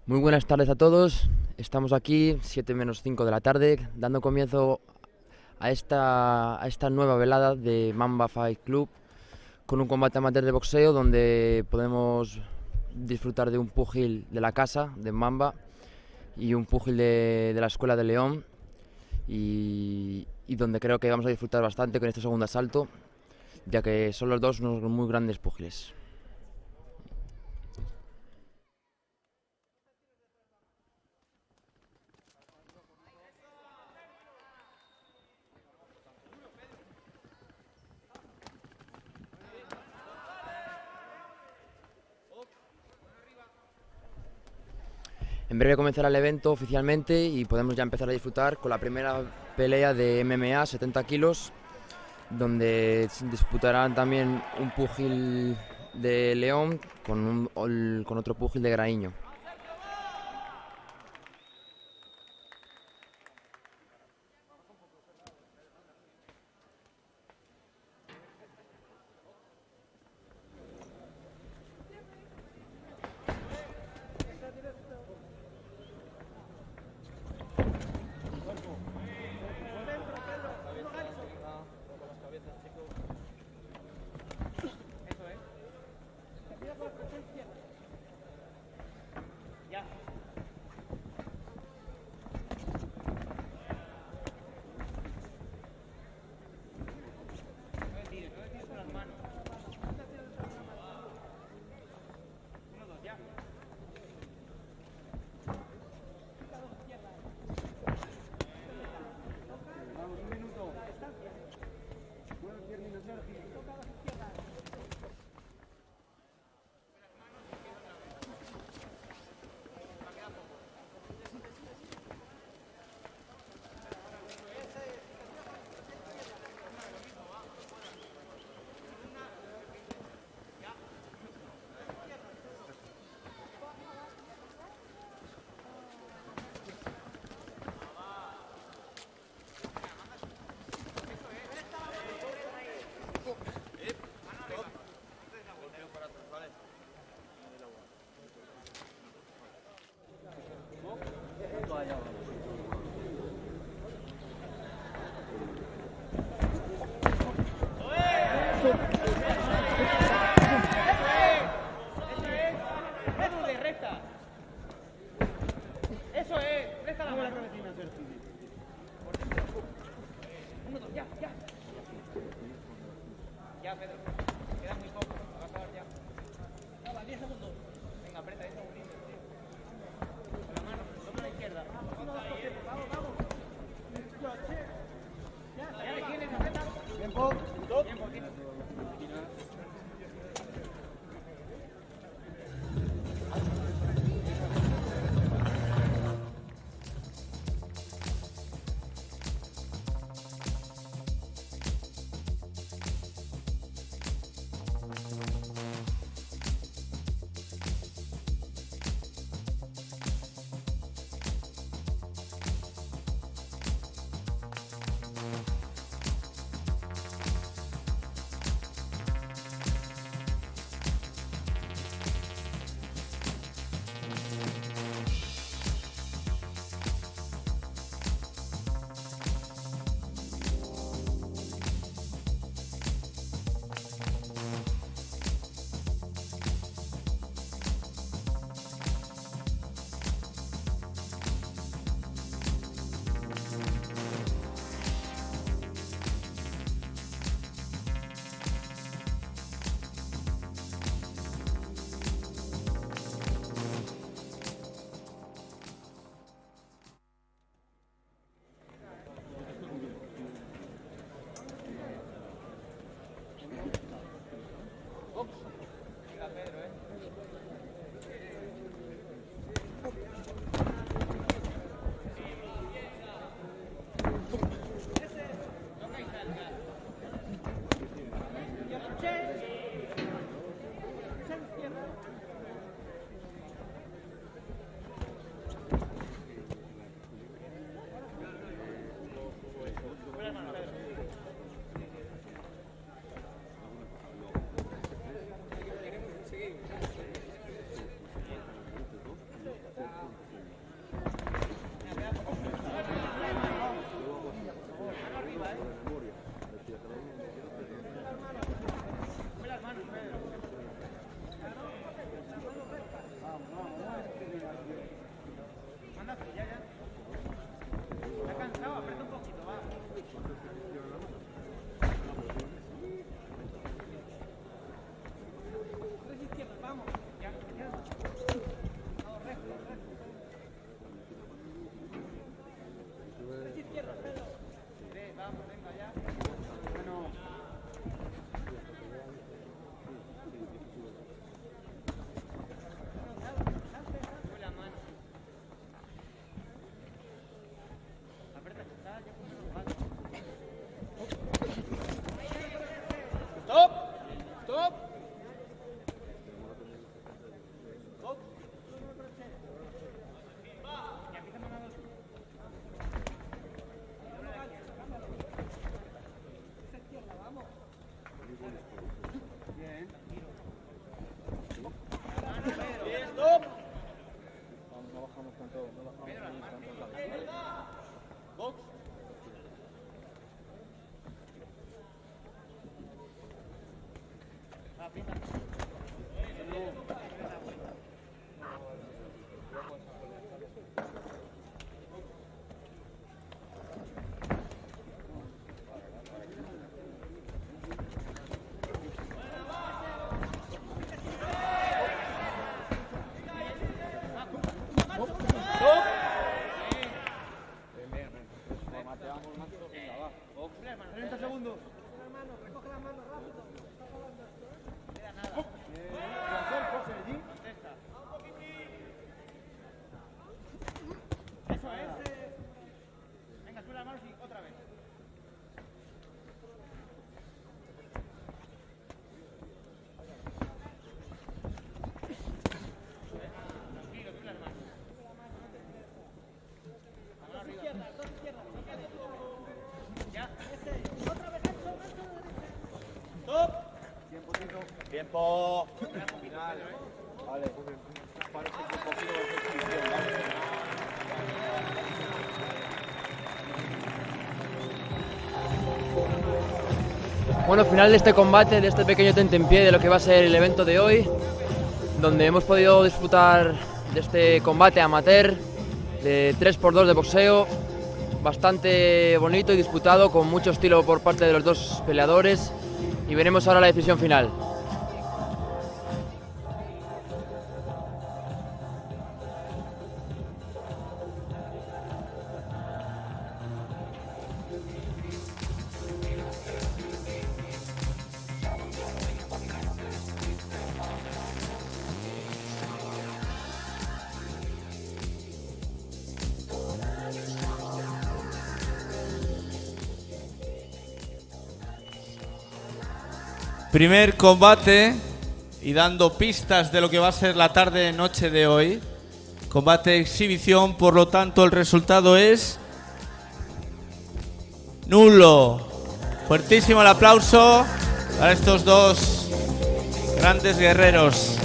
Muy buenas tardes a todos. Estamos aquí, 7 menos 5 de la tarde, dando comienzo a esta nueva velada de Mamba Fight Club con un combate amateur de boxeo donde podemos disfrutar de un púgil de la casa, de Mamba, y un púgil de la Escuela de León y donde creo que vamos a disfrutar bastante con este segundo asalto, ya que son los dos unos muy grandes púgiles. En breve comenzará el evento oficialmente y podemos ya empezar a disfrutar con la primera pelea de MMA 70 kilos, donde se disputarán también un púgil de León con otro púgil de Graíño. Tiempo. Final. Vale. Parece que un poquito de exhibición, ¿vale? Bueno, final de este combate, de este pequeño tentempié de lo que va a ser el evento de hoy, donde hemos podido disfrutar de este combate amateur de 3×2 de boxeo, bastante bonito y disputado, con mucho estilo por parte de los dos peleadores, y veremos ahora la decisión final. Primer combate y dando pistas de lo que va a ser la tarde-noche de hoy. Combate exhibición, por lo tanto el resultado es nulo. Fuertísimo el aplauso para estos dos grandes guerreros.